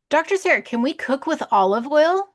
Dr. Sarah, can we cook with olive oil?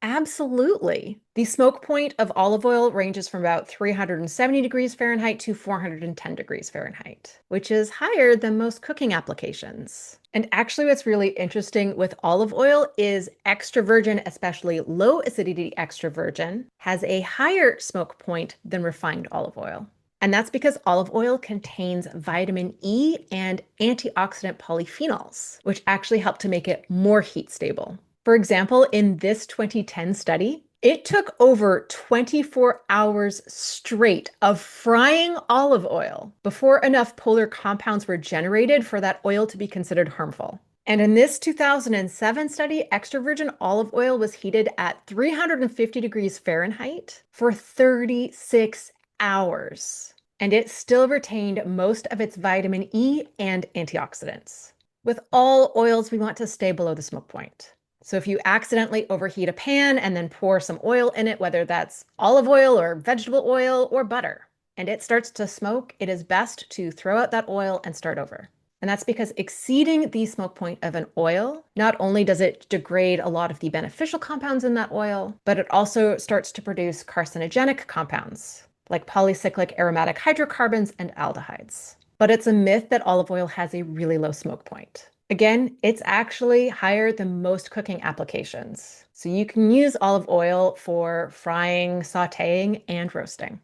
Absolutely. The smoke point of olive oil ranges from about 370 degrees Fahrenheit to 410 degrees Fahrenheit, which is higher than most cooking applications. And actually, what's really interesting with olive oil is extra virgin, especially low acidity extra virgin, has a higher smoke point than refined olive oil. And that's because olive oil contains vitamin E and antioxidant polyphenols, which actually help to make it more heat stable. For example, in this 2010 study, it took over 24 hours straight of frying olive oil before enough polar compounds were generated for that oil to be considered harmful. And in this 2007 study, extra virgin olive oil was heated at 350 degrees Fahrenheit for 36 hours. And it still retained most of its vitamin E and antioxidants. With all oils, we want to stay below the smoke point. So if you accidentally overheat a pan and then pour some oil in it, whether that's olive oil or vegetable oil or butter, and it starts to smoke, it is best to throw out that oil and start over. And that's because exceeding the smoke point of an oil, not only does it degrade a lot of the beneficial compounds in that oil, but it also starts to produce carcinogenic compounds like polycyclic aromatic hydrocarbons and aldehydes. But it's a myth that olive oil has a really low smoke point. Again, it's actually higher than most cooking applications. So you can use olive oil for frying, sautéing, and roasting.